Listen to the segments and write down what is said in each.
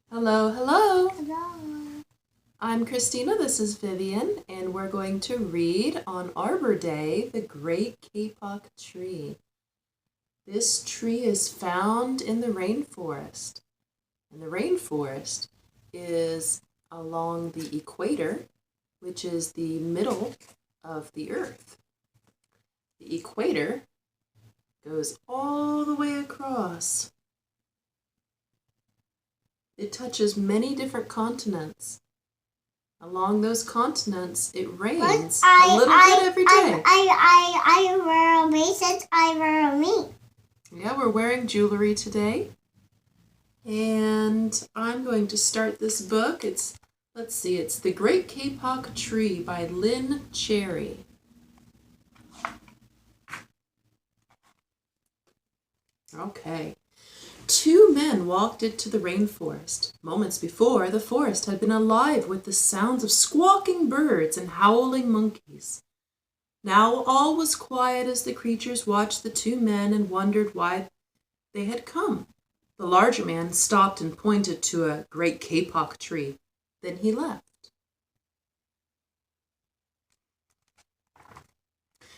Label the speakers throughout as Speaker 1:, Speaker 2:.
Speaker 1: Hello, hello.
Speaker 2: Hello.
Speaker 1: I'm Christina, this is Vivian, and we're going to read on Arbor Day, the Great Kapok Tree. This tree is found in the rainforest, and the rainforest is along the equator, which is the middle of the earth. The equator goes all the way across. It touches many different continents. Along those continents, it rains a little bit every day.
Speaker 2: I wear a bracelet. I wear a ring.
Speaker 1: Yeah, we're wearing jewelry today. And I'm going to start this book. It's The Great Kapok Tree by Lynne Cherry. Okay. Two men walked into the rainforest. Moments before, the forest had been alive with the sounds of squawking birds and howling monkeys. Now all was quiet as the creatures watched the two men and wondered why they had come. The larger man stopped and pointed to a great kapok tree. Then he left.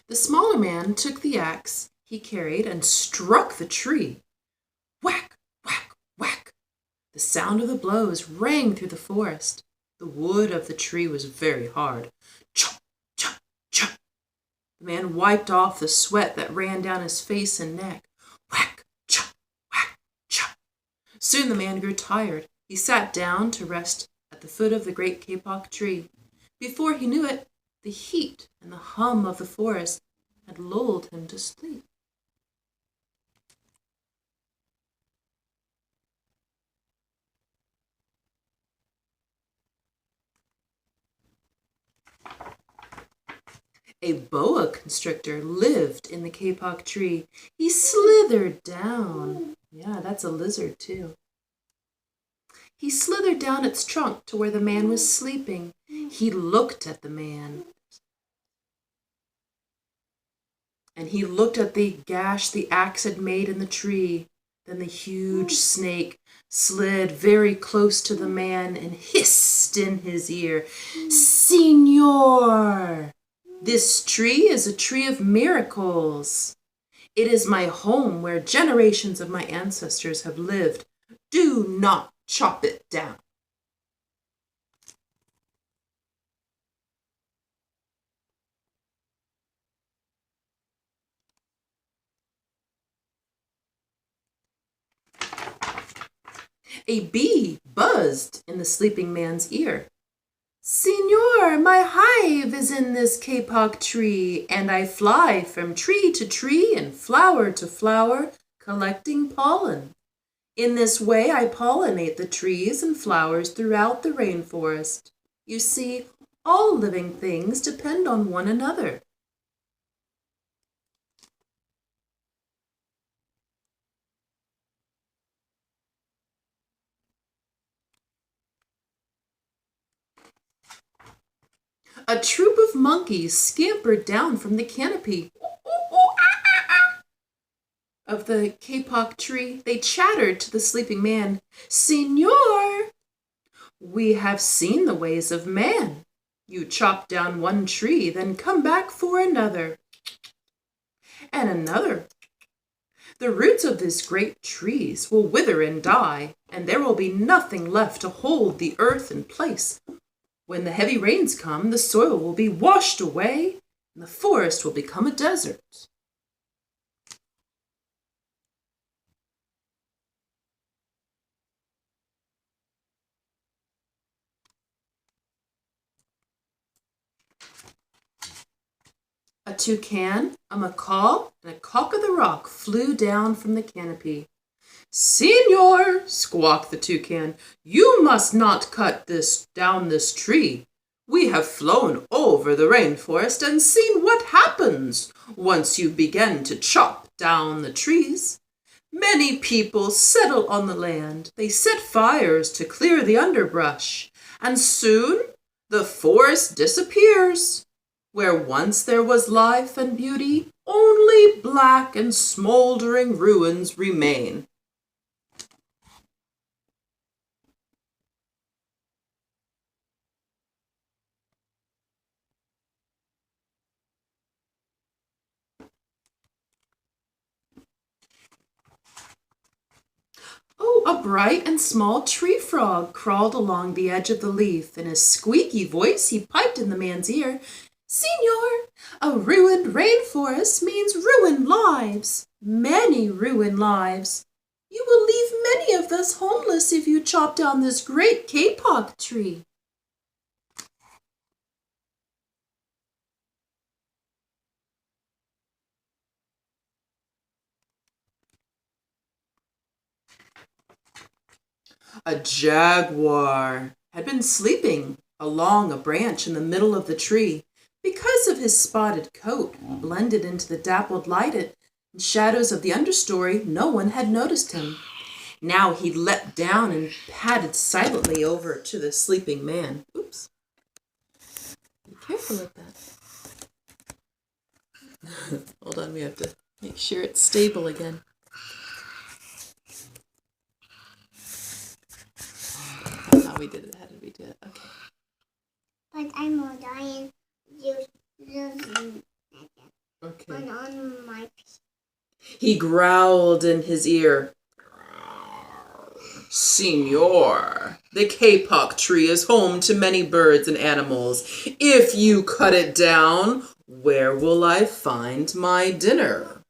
Speaker 1: The smaller man took the axe he carried and struck the tree. Whack, whack, whack! The sound of the blows rang through the forest. The wood of the tree was very hard. Chop, chop, chop! The man wiped off the sweat that ran down his face and neck. Whack, chop, whack, chop! Soon the man grew tired. He sat down to rest at the foot of the great kapok tree. Before he knew it, the heat and the hum of the forest had lulled him to sleep. A boa constrictor lived in the kapok tree. He slithered down. Yeah, that's a lizard too. He slithered down its trunk to where the man was sleeping. He looked at the man. And he looked at the gash the axe had made in the tree. Then the huge snake slid very close to the man and hissed in his ear, "Señor, this tree is a tree of miracles. It is my home where generations of my ancestors have lived. Do not chop it down." A bee buzzed in the sleeping man's ear. "Señor, my hive is in this kapok tree, and I fly from tree to tree and flower to flower, collecting pollen. In this way I pollinate the trees and flowers throughout the rainforest. You see, all living things depend on one another." A troop of monkeys scampered down from the canopy of the kapok tree. They chattered to the sleeping man, "Señor, we have seen the ways of man. You chop down one tree, then come back for another, and another. The roots of these great trees will wither and die, and there will be nothing left to hold the earth in place. When the heavy rains come, the soil will be washed away, and the forest will become a desert." A toucan, a macaw, and a cock of the rock flew down from the canopy. "Señor," squawked the toucan, "you must not cut down this tree. We have flown over the rainforest and seen what happens once you begin to chop down the trees. Many people settle on the land. They set fires to clear the underbrush, and soon the forest disappears. Where once there was life and beauty, only black and smoldering ruins remain." A bright and small tree frog crawled along the edge of the leaf. In a squeaky voice, he piped in the man's ear, "Senor, a ruined rainforest means ruined lives, many ruined lives. You will leave many of us homeless if you chop down this great kapok tree." A jaguar had been sleeping along a branch in the middle of the tree. Because of his spotted coat, blended into the dappled light and shadows of the understory, no one had noticed him. Now he leapt down and padded silently over to the sleeping man. Oops. Be careful with that. Hold on, we have to make sure it's stable again. How we did it. How did we do it? Okay.
Speaker 2: But I'm a giant.
Speaker 1: Okay.
Speaker 2: On my.
Speaker 1: He growled in his ear, "Senor, the kapok tree is home to many birds and animals. If you cut it down, where will I find my dinner?"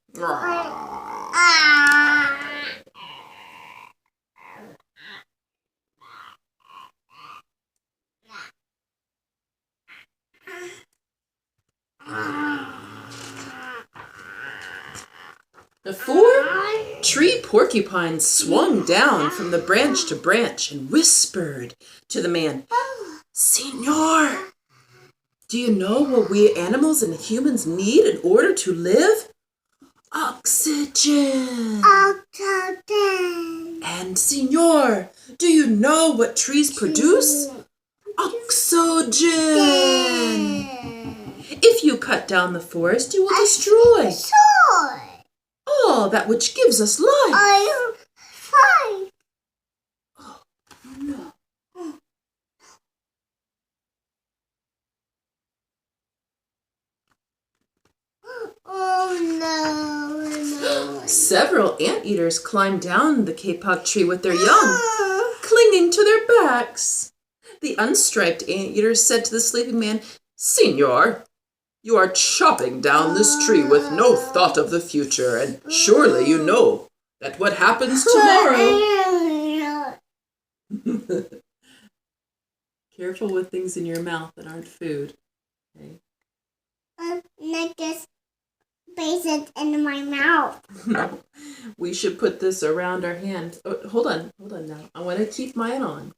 Speaker 1: The 4 tree porcupines swung down from the branch to branch and whispered to the man, "Senor, do you know what we animals and humans need in order to live? Oxygen.
Speaker 2: Oxygen.
Speaker 1: And senor, do you know what trees produce? Oxygen. If you cut down the forest, you will destroy all that which gives us life."
Speaker 2: I'm fine.
Speaker 1: Oh, no.
Speaker 2: Oh, no.
Speaker 1: Several anteaters climbed down the kapok tree with their young, clinging to their backs. The unstriped anteater said to the sleeping man, "Senor, you are chopping down this tree with no thought of the future, and surely you know that what happens tomorrow..." Careful with things in your mouth that aren't food. Okay.
Speaker 2: Not just place it in my mouth.
Speaker 1: No, we should put this around our hand. Oh, hold on now. I want to keep mine on.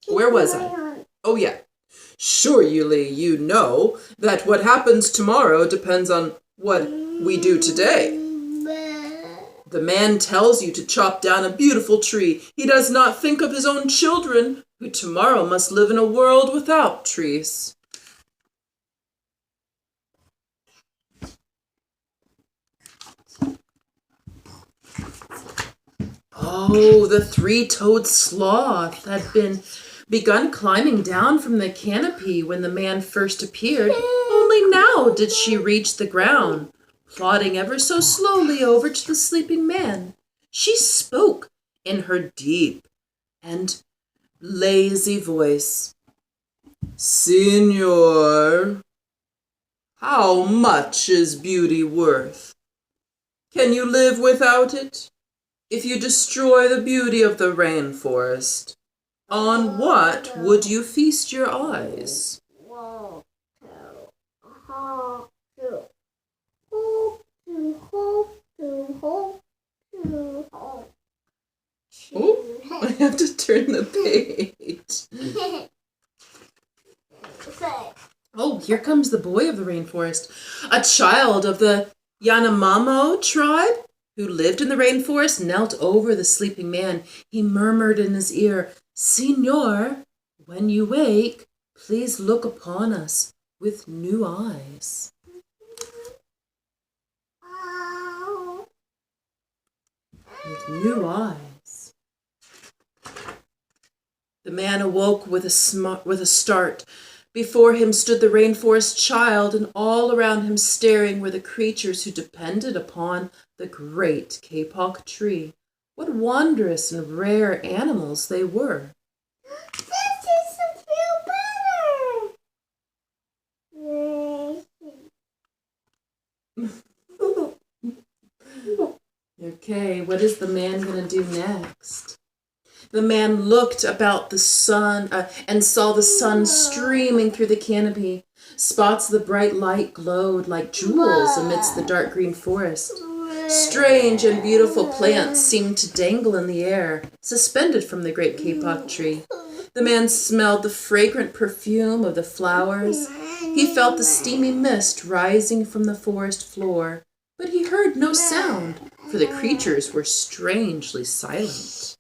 Speaker 1: Where was I? Oh, yeah. "Surely you know that what happens tomorrow depends on what we do today. The man tells you to chop down a beautiful tree. He does not think of his own children, who tomorrow must live in a world without trees." Oh, the 3-toed sloth had begun climbing down from the canopy when the man first appeared. Only now did she reach the ground, plodding ever so slowly over to the sleeping man. She spoke in her deep and lazy voice, "Senor, how much is beauty worth? Can you live without it? If you destroy the beauty of the rainforest, on what would you feast your eyes?" Oh, I have to turn the page. Oh, here comes the boy of the rainforest, a child of the Yanomamo tribe who lived in the rainforest, knelt over the sleeping man. He murmured in his ear, "Senor, when you wake, please look upon us with new eyes." With new eyes. The man awoke with a start. Before him stood the rainforest child, and all around him staring were the creatures who depended upon the great kapok tree. What wondrous and rare animals they were.
Speaker 2: This is a few better.
Speaker 1: Okay, what is the man going to do next? The man looked about the sun and saw the sun streaming through the canopy. Spots of the bright light glowed like jewels amidst the dark green forest. Strange and beautiful plants seemed to dangle in the air, suspended from the great kapok tree. The man smelled the fragrant perfume of the flowers. He felt the steamy mist rising from the forest floor, but he heard no sound, for the creatures were strangely silent.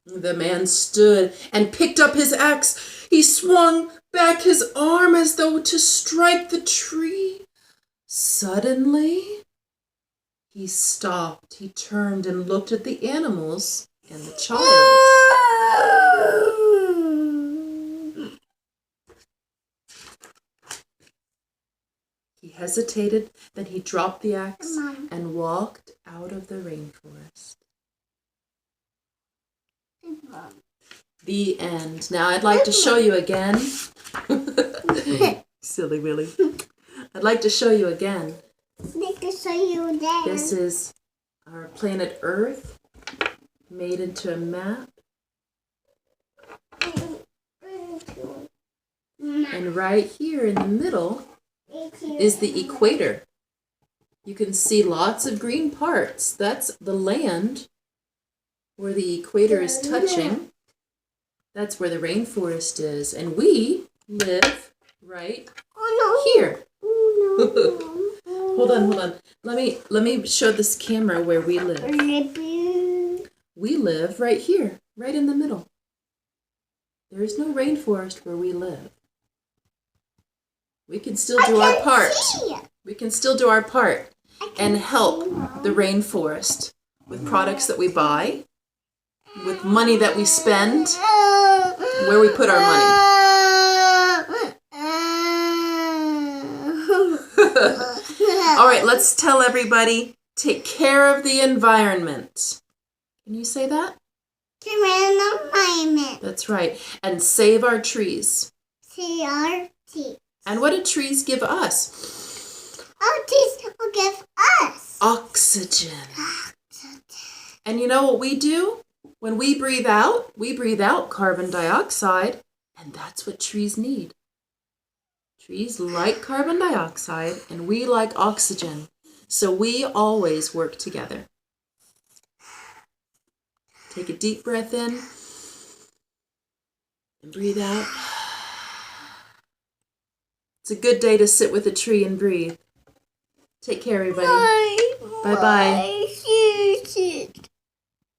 Speaker 1: The man stood and picked up his axe. He swung back his arm as though to strike the tree. Suddenly, he stopped. He turned and looked at the animals and the child. He hesitated, then he dropped the axe and walked out of the rainforest. The end. Now I'd like to show you again. Silly Willy. I'd like to show you again. This is our planet Earth made into a map. And right here in the middle is the equator. You can see lots of green parts. That's the land where the equator is touching. That's where the rainforest is. And we live right here. Hold on. Let me show this camera where we live. We live right here, right in the middle. There is no rainforest where we live. We can still do our part. We can still do our part and help the rainforest with products that we buy, with money that we spend, where we put our money. All right, let's tell everybody, take care of the environment. Can you say that? That's right. And save our trees. And what do trees give us?
Speaker 2: Trees will give us
Speaker 1: oxygen. And you know what we do? When we breathe out carbon dioxide, and that's what trees need. Trees like carbon dioxide, and we like oxygen. So we always work together. Take a deep breath in and breathe out. It's a good day to sit with a tree and breathe. Take care, everybody. Bye-bye.